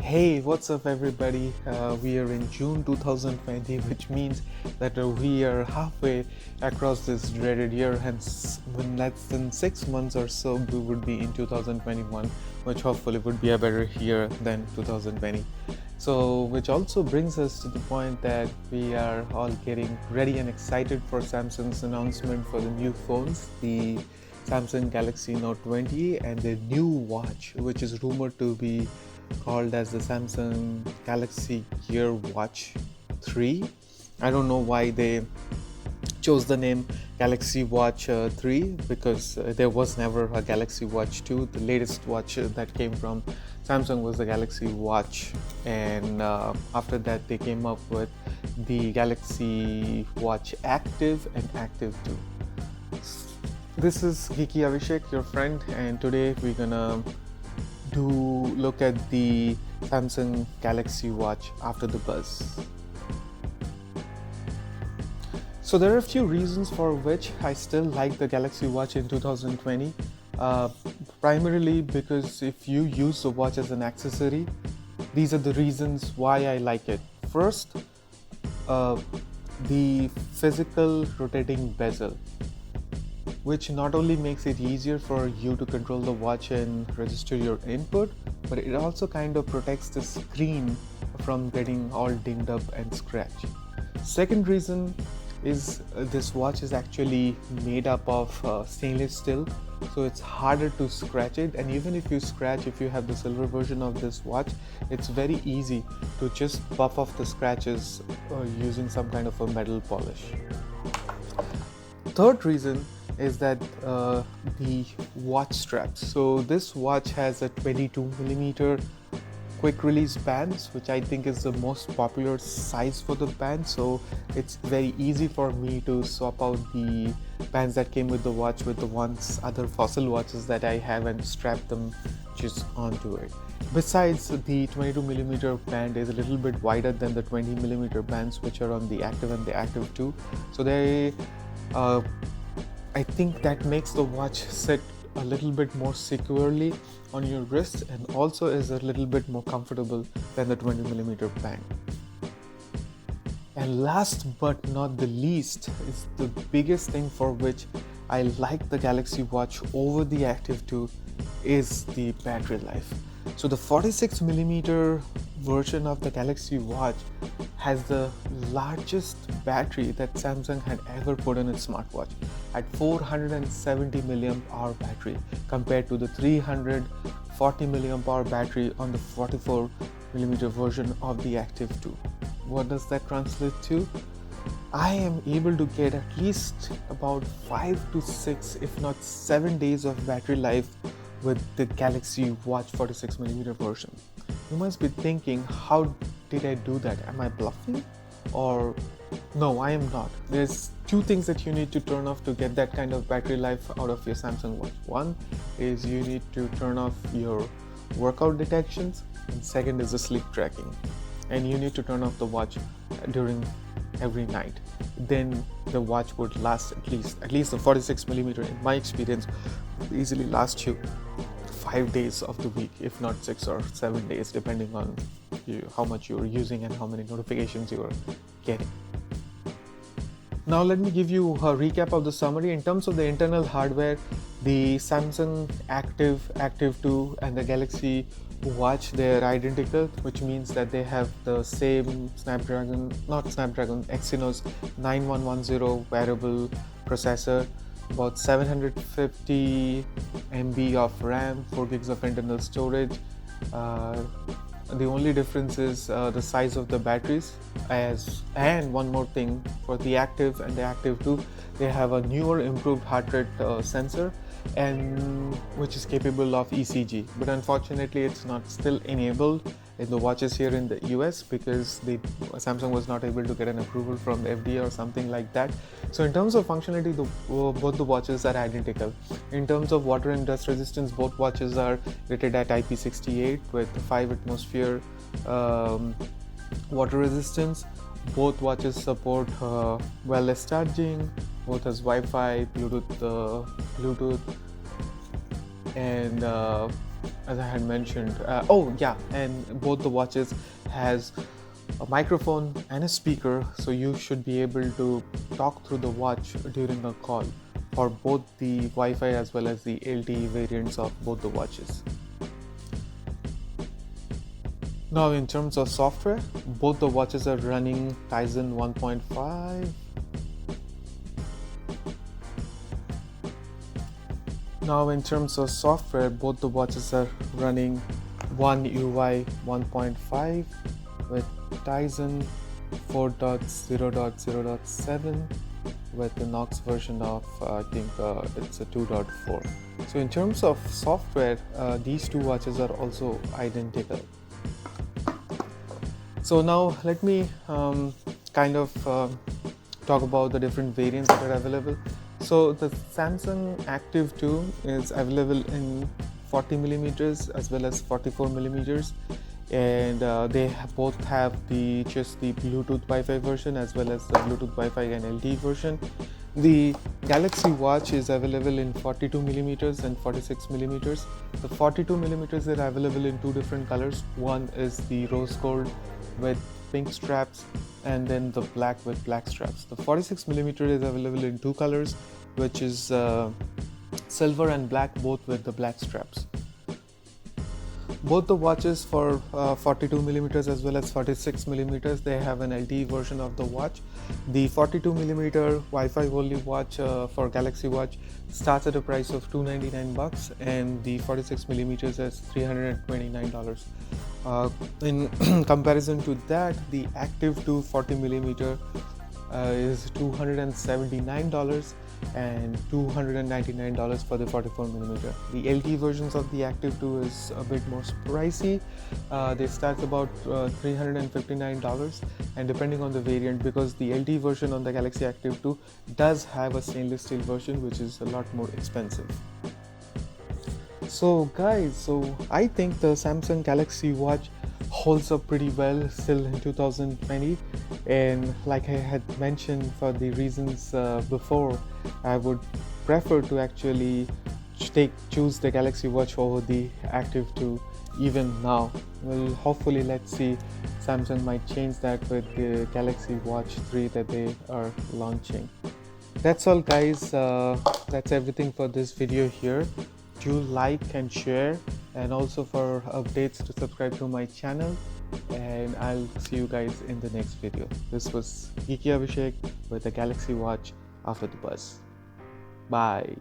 Hey, what's up everybody? We are in June 2020, which means that we are halfway across this dreaded year. Hence, in less than 6 months or so, we would be in 2021, which hopefully would be a better year than 2020. So, which also brings us to the point that we are all getting ready and excited for Samsung's announcement for the new phones, the Samsung Galaxy Note 20 and the new watch, which is rumored to be called as the Samsung Galaxy Gear Watch 3. I don't know why they chose the name Galaxy Watch 3 because there was never a Galaxy Watch 2. The latest watch that came from Samsung was the Galaxy Watch, and after that they came up with the Galaxy Watch Active and Active 2. This is GeekyAviseq, your friend, and today we're gonna look at the Samsung Galaxy Watch after the buzz. So there are a few reasons for which I still like the Galaxy Watch in 2020. Primarily because if you use the watch as an accessory, these are the reasons why I like it. First, the physical rotating bezel, which not only makes it easier for you to control the watch and register your input, but it also kind of protects the screen from getting all dinged up and scratched. Second reason is this watch is actually made up of stainless steel, so it's harder to scratch it, and even if you scratch, if you have the silver version of this watch, it's very easy to just buff off the scratches using some kind of a metal polish. Third reason is that the watch straps. So this watch has a 22mm quick release bands, which I think is the most popular size for the band. So it's very easy for me to swap out the bands that came with the watch with the other fossil watches that I have and strap them just onto it. Besides, the 22mm band is a little bit wider than the 20mm bands which are on the Active and the Active 2. So I think that makes the watch sit a little bit more securely on your wrist and also is a little bit more comfortable than the 20mm band. And last but not the least is the biggest thing for which I like the Galaxy Watch over the Active 2 is the battery life. So the 46mm version of the Galaxy Watch has the largest battery that Samsung had ever put in its smartwatch at 470 mAh battery compared to the 340 mAh battery on the 44mm version of the Active 2. What does that translate to? I am able to get at least about 5 to 6 if not 7 days of battery life with the Galaxy Watch 46mm version. You must be thinking, how did I do that? Am I bluffing? Or no, I am not. There's two things that you need to turn off to get that kind of battery life out of your Samsung Watch. One is you need to turn off your workout detections, and second is the sleep tracking. And you need to turn off the watch during every night. Then the watch would last at least the 46mm in my experience would easily last you 5 days of the week, if not 6 or 7 days, depending on how much you're using and how many notifications you are getting. Now let me give you a recap of the summary. In terms of the internal hardware, the Samsung Active 2 and the Galaxy Watch, they're identical, which means that they have the same Exynos 9110 wearable processor, about 750 MB of RAM, 4 gigs of internal storage. The only difference is the size of the batteries. And one more thing, for the Active and the Active 2, they have a newer improved heart rate sensor, and which is capable of ECG, but unfortunately it's not still enabled in the watches here in the US because Samsung was not able to get an approval from the FDA or something like that. So in terms of functionality, both the watches are identical. In terms of water and dust resistance, both watches are rated at IP68 with 5 atmosphere water resistance. Both watches support wireless charging, both has Wi-Fi, Bluetooth, and as I had mentioned. Oh yeah, and both the watches has a microphone and a speaker, so you should be able to talk through the watch during a call for both the Wi-Fi as well as the LTE variants of both the watches. Now in terms of software, both the watches are running Tizen 1.5. Now in terms of software, both the watches are running One UI 1.5 with Tizen 4.0.0.7 with the Knox version of I think it's a 2.4. So in terms of software, these two watches are also identical. So now let me talk about the different variants that are available. So the Samsung Active 2 is available in 40 millimeters as well as 44 millimeters, and they both have just the Bluetooth Wi-Fi version as well as the Bluetooth Wi-Fi and LTE version. The Galaxy Watch is available in 42 millimeters and 46 millimeters. The 42 millimeters are available in two different colors. One is the rose gold with pink straps, and then the black with black straps. The 46 millimeter is available in two colors, which is silver and black, both with the black straps. Both the watches for 42 millimeters as well as 46 millimeters, they have an LTE version of the watch. The 42 millimeter Wi-Fi only watch for Galaxy Watch starts at a price of $299, and the 46 millimeters is $329. In comparison to that, the Active 2 40 millimeter is $279 and $299 for the 44 millimeter. The LTE versions of the Active 2 is a bit more pricey. They start about $359, and depending on the variant, because the LTE version on the Galaxy Active 2 does have a stainless steel version, which is a lot more expensive. So guys, I think the Samsung Galaxy Watch holds up pretty well still in 2020, and like I had mentioned, for the reasons before, I would prefer to actually choose the Galaxy Watch over the Active 2 even now. Well, hopefully, let's see, Samsung might change that with the Galaxy Watch 3 that they are launching. That's all guys, that's everything for this video here. Do like and share, and also for updates to subscribe to my channel, and I'll see you guys in the next video. This was GeekyAviseq with the Galaxy Watch after the buzz. Bye.